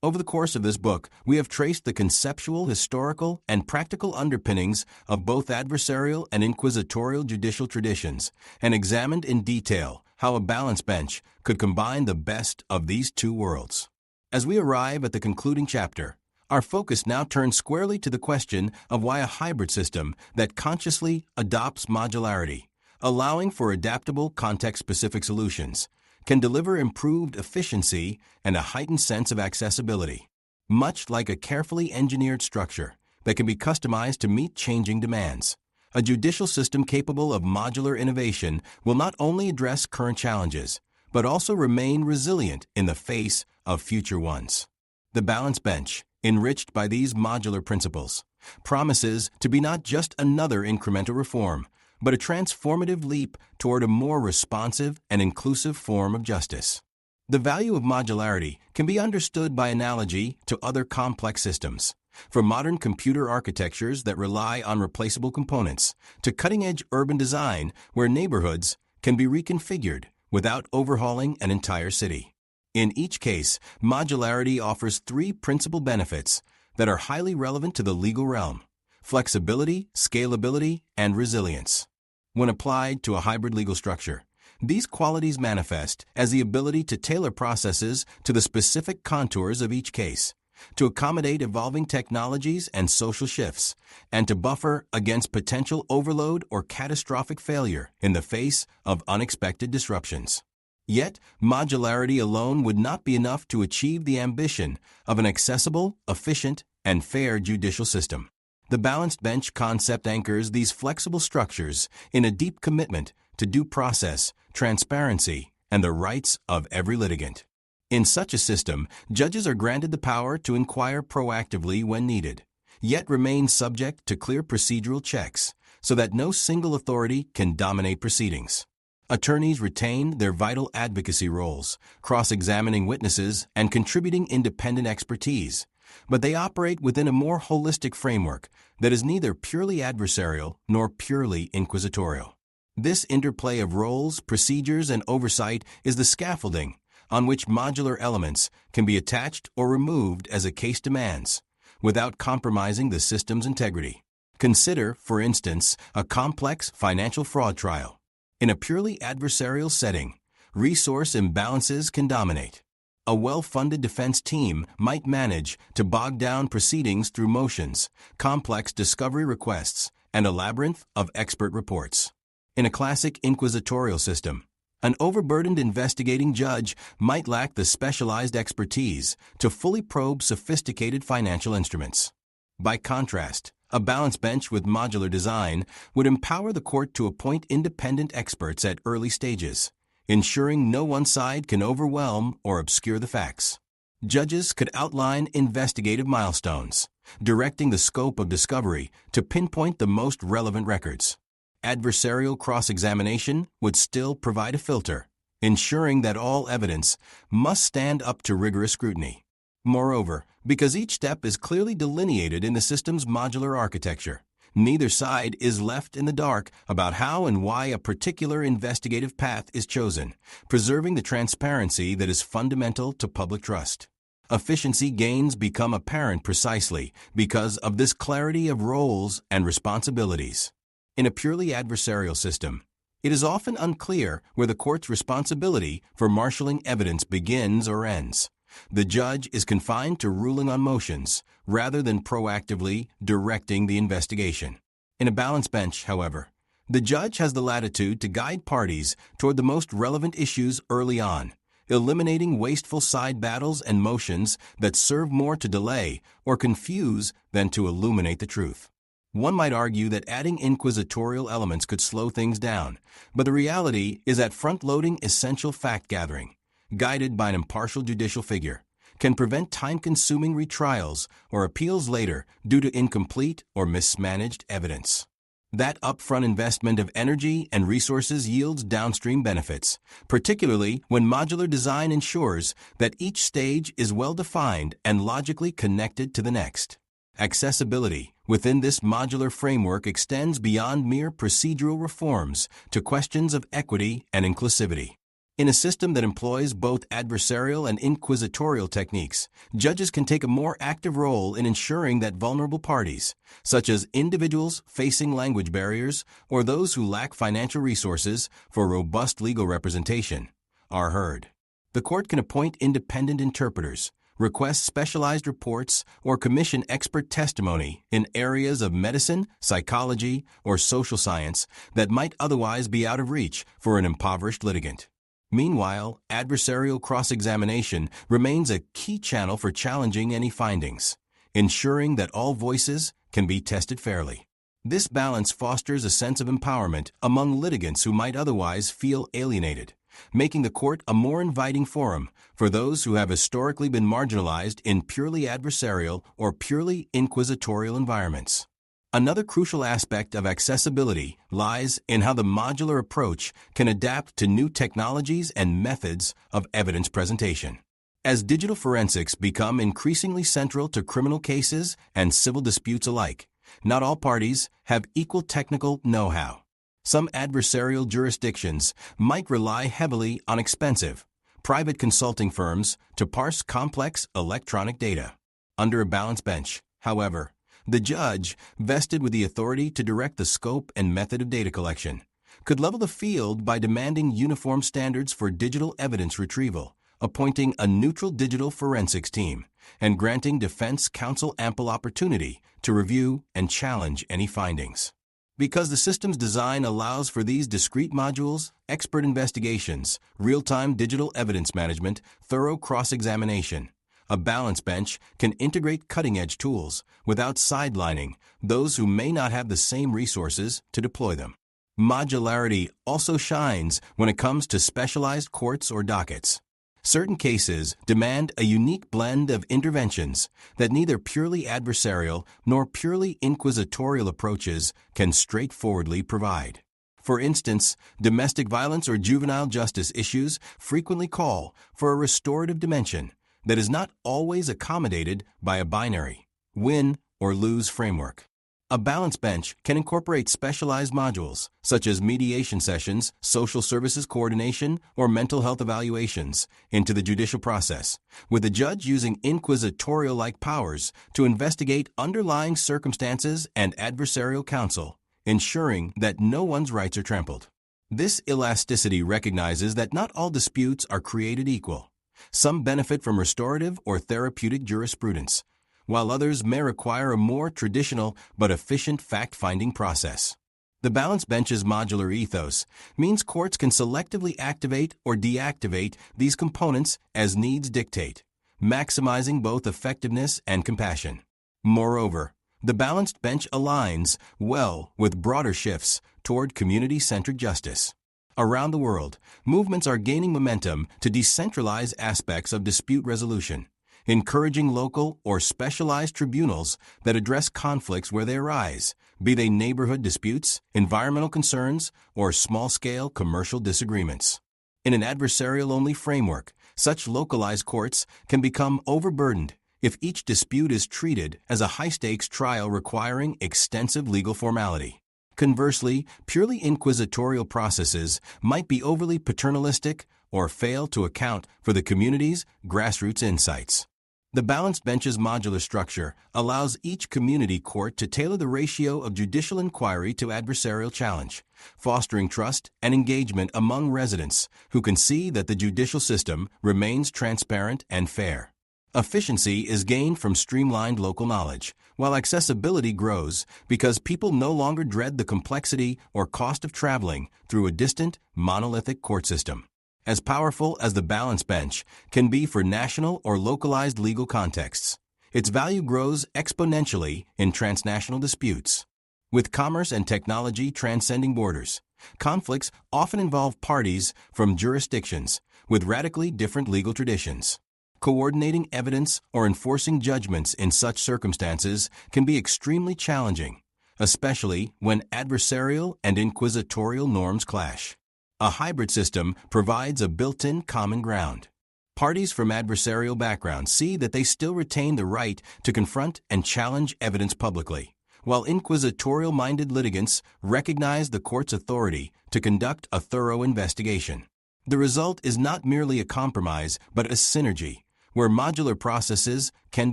Over the course of this book, we have traced the conceptual, historical, and practical underpinnings of both adversarial and inquisitorial judicial traditions, and examined in detail how a balance bench could combine the best of these two worlds. As we arrive at the concluding chapter, our focus now turns squarely to the question of why a hybrid system that consciously adopts modularity, allowing for adaptable context-specific solutions, can deliver improved efficiency and a heightened sense of accessibility, much like a carefully engineered structure that can be customized to meet changing demands. A judicial system capable of modular innovation will not only address current challenges, but also remain resilient in the face of future ones. The balance bench, enriched by these modular principles, promises to be not just another incremental reform, but a transformative leap toward a more responsive and inclusive form of justice. The value of modularity can be understood by analogy to other complex systems, from modern computer architectures that rely on replaceable components to cutting-edge urban design where neighborhoods can be reconfigured without overhauling an entire city. In each case, modularity offers three principal benefits that are highly relevant to the legal realm: flexibility, scalability, and resilience. When applied to a hybrid legal structure, these qualities manifest as the ability to tailor processes to the specific contours of each case, to accommodate evolving technologies and social shifts, and to buffer against potential overload or catastrophic failure in the face of unexpected disruptions. Yet, modularity alone would not be enough to achieve the ambition of an accessible, efficient, and fair judicial system. The balanced bench concept anchors these flexible structures in a deep commitment to due process, transparency, and the rights of every litigant. In such a system, judges are granted the power to inquire proactively when needed, yet remain subject to clear procedural checks so that no single authority can dominate proceedings. Attorneys retain their vital advocacy roles, cross-examining witnesses and contributing independent expertise, but they operate within a more holistic framework that is neither purely adversarial nor purely inquisitorial. This interplay of roles, procedures, and oversight is the scaffolding on which modular elements can be attached or removed as a case demands, without compromising the system's integrity. Consider, for instance, a complex financial fraud trial. In a purely adversarial setting, resource imbalances can dominate. A well-funded defense team might manage to bog down proceedings through motions, complex discovery requests, and a labyrinth of expert reports. In a classic inquisitorial system, an overburdened investigating judge might lack the specialized expertise to fully probe sophisticated financial instruments. By contrast, a balance bench with modular design would empower the court to appoint independent experts at early stages, ensuring no one side can overwhelm or obscure the facts. Judges could outline investigative milestones, directing the scope of discovery to pinpoint the most relevant records. Adversarial cross-examination would still provide a filter, ensuring that all evidence must stand up to rigorous scrutiny. Moreover, because each step is clearly delineated in the system's modular architecture, neither side is left in the dark about how and why a particular investigative path is chosen, preserving the transparency that is fundamental to public trust. Efficiency gains become apparent precisely because of this clarity of roles and responsibilities. In a purely adversarial system, it is often unclear where the court's responsibility for marshalling evidence begins or ends. The judge is confined to ruling on motions rather than proactively directing the investigation. In a balance bench, however, the judge has the latitude to guide parties toward the most relevant issues early on, eliminating wasteful side battles and motions that serve more to delay or confuse than to illuminate the truth. One might argue that adding inquisitorial elements could slow things down, but the reality is that front-loading essential fact-gathering, guided by an impartial judicial figure, can prevent time-consuming retrials or appeals later due to incomplete or mismanaged evidence. That upfront investment of energy and resources yields downstream benefits, particularly when modular design ensures that each stage is well-defined and logically connected to the next. Accessibility within this modular framework extends beyond mere procedural reforms to questions of equity and inclusivity. In a system that employs both adversarial and inquisitorial techniques, judges can take a more active role in ensuring that vulnerable parties, such as individuals facing language barriers or those who lack financial resources for robust legal representation, are heard. The court can appoint independent interpreters, request specialized reports, or commission expert testimony in areas of medicine, psychology, or social science that might otherwise be out of reach for an impoverished litigant. Meanwhile, adversarial cross-examination remains a key channel for challenging any findings, ensuring that all voices can be tested fairly. This balance fosters a sense of empowerment among litigants who might otherwise feel alienated, making the court a more inviting forum for those who have historically been marginalized in purely adversarial or purely inquisitorial environments. Another crucial aspect of accessibility lies in how the modular approach can adapt to new technologies and methods of evidence presentation. As digital forensics become increasingly central to criminal cases and civil disputes alike, not all parties have equal technical know-how. Some adversarial jurisdictions might rely heavily on expensive, private consulting firms to parse complex electronic data. Under a balanced bench, however, the judge, vested with the authority to direct the scope and method of data collection, could level the field by demanding uniform standards for digital evidence retrieval, appointing a neutral digital forensics team, and granting defense counsel ample opportunity to review and challenge any findings. Because the system's design allows for these discrete modules, expert investigations, real-time digital evidence management, thorough cross-examination, a balance bench can integrate cutting-edge tools without sidelining those who may not have the same resources to deploy them. Modularity also shines when it comes to specialized courts or dockets. Certain cases demand a unique blend of interventions that neither purely adversarial nor purely inquisitorial approaches can straightforwardly provide. For instance, domestic violence or juvenile justice issues frequently call for a restorative dimension that is not always accommodated by a binary win or lose framework. A balance bench can incorporate specialized modules, such as mediation sessions, social services coordination, or mental health evaluations, into the judicial process, with the judge using inquisitorial-like powers to investigate underlying circumstances and adversarial counsel, ensuring that no one's rights are trampled. This elasticity recognizes that not all disputes are created equal. Some benefit from restorative or therapeutic jurisprudence, while others may require a more traditional but efficient fact-finding process. The balance bench's modular ethos means courts can selectively activate or deactivate these components as needs dictate, maximizing both effectiveness and compassion. Moreover, the balanced bench aligns well with broader shifts toward community-centered justice. Around the world, movements are gaining momentum to decentralize aspects of dispute resolution, encouraging local or specialized tribunals that address conflicts where they arise, be they neighborhood disputes, environmental concerns, or small-scale commercial disagreements. In an adversarial-only framework, such localized courts can become overburdened if each dispute is treated as a high-stakes trial requiring extensive legal formality. Conversely, purely inquisitorial processes might be overly paternalistic or fail to account for the community's grassroots insights. The balanced bench's modular structure allows each community court to tailor the ratio of judicial inquiry to adversarial challenge, fostering trust and engagement among residents who can see that the judicial system remains transparent and fair. Efficiency is gained from streamlined local knowledge, while accessibility grows because people no longer dread the complexity or cost of traveling through a distant, monolithic court system. As powerful as the balance bench can be for national or localized legal contexts, its value grows exponentially in transnational disputes. With commerce and technology transcending borders, conflicts often involve parties from jurisdictions with radically different legal traditions. Coordinating evidence or enforcing judgments in such circumstances can be extremely challenging, especially when adversarial and inquisitorial norms clash. A hybrid system provides a built-in common ground. Parties from adversarial backgrounds see that they still retain the right to confront and challenge evidence publicly, while inquisitorial-minded litigants recognize the court's authority to conduct a thorough investigation. The result is not merely a compromise, but a synergy, where modular processes can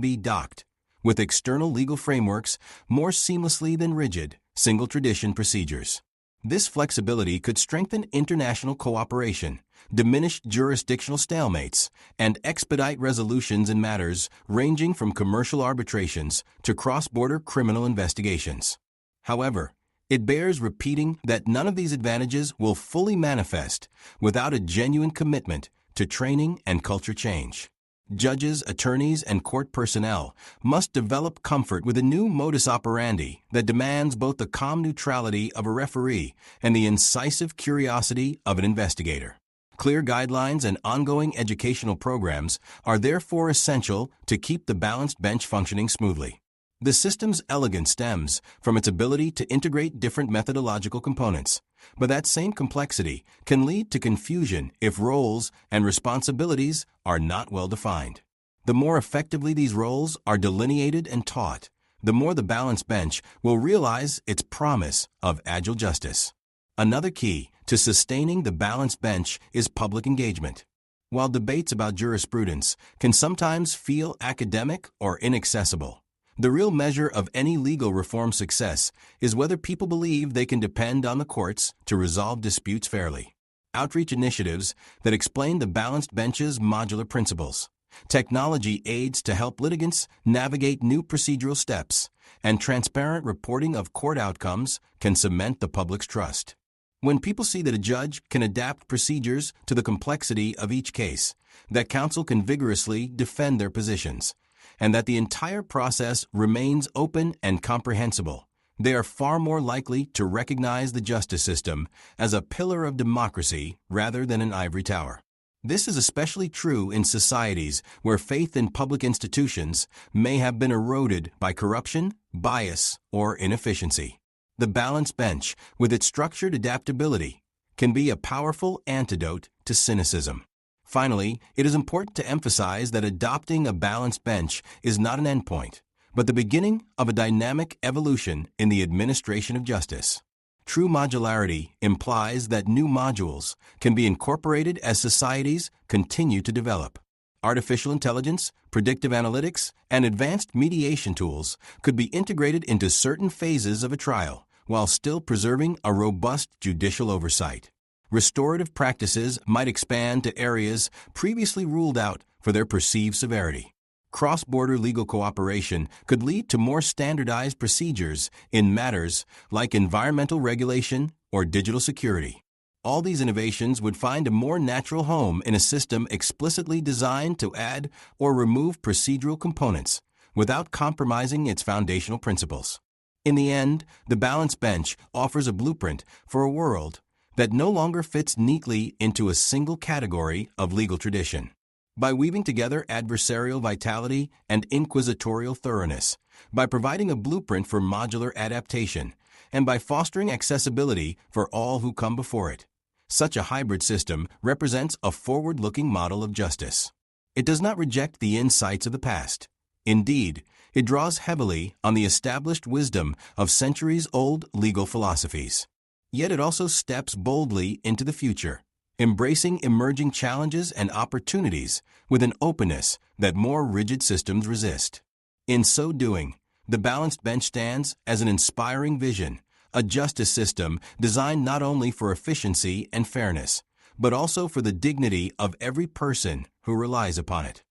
be docked with external legal frameworks more seamlessly than rigid, single tradition procedures. This flexibility could strengthen international cooperation, diminish jurisdictional stalemates, and expedite resolutions in matters ranging from commercial arbitrations to cross-border criminal investigations. However, it bears repeating that none of these advantages will fully manifest without a genuine commitment to training and culture change. Judges, attorneys, and court personnel must develop comfort with a new modus operandi that demands both the calm neutrality of a referee and the incisive curiosity of an investigator. Clear guidelines and ongoing educational programs are therefore essential to keep the balanced bench functioning smoothly. The system's elegance stems from its ability to integrate different methodological components, but that same complexity can lead to confusion if roles and responsibilities are not well defined. The more effectively these roles are delineated and taught, the more the balanced bench will realize its promise of agile justice. Another key to sustaining the balanced bench is public engagement. While debates about jurisprudence can sometimes feel academic or inaccessible, the real measure of any legal reform success is whether people believe they can depend on the courts to resolve disputes fairly. Outreach initiatives that explain the balanced bench's modular principles, technology aids to help litigants navigate new procedural steps, and transparent reporting of court outcomes can cement the public's trust. When people see that a judge can adapt procedures to the complexity of each case, that counsel can vigorously defend their positions, and that the entire process remains open and comprehensible, they are far more likely to recognize the justice system as a pillar of democracy rather than an ivory tower. This is especially true in societies where faith in public institutions may have been eroded by corruption, bias, or inefficiency. The balanced bench, with its structured adaptability, can be a powerful antidote to cynicism. Finally, it is important to emphasize that adopting a balanced bench is not an endpoint, but the beginning of a dynamic evolution in the administration of justice. True modularity implies that new modules can be incorporated as societies continue to develop. Artificial intelligence, predictive analytics, and advanced mediation tools could be integrated into certain phases of a trial while still preserving a robust judicial oversight. Restorative practices might expand to areas previously ruled out for their perceived severity. Cross-border legal cooperation could lead to more standardized procedures in matters like environmental regulation or digital security. All these innovations would find a more natural home in a system explicitly designed to add or remove procedural components without compromising its foundational principles. In the end, the balanced bench offers a blueprint for a world that no longer fits neatly into a single category of legal tradition. By weaving together adversarial vitality and inquisitorial thoroughness, by providing a blueprint for modular adaptation, and by fostering accessibility for all who come before it, such a hybrid system represents a forward-looking model of justice. It does not reject the insights of the past. Indeed, it draws heavily on the established wisdom of centuries-old legal philosophies. Yet it also steps boldly into the future, embracing emerging challenges and opportunities with an openness that more rigid systems resist. In so doing, the balanced bench stands as an inspiring vision, a justice system designed not only for efficiency and fairness, but also for the dignity of every person who relies upon it.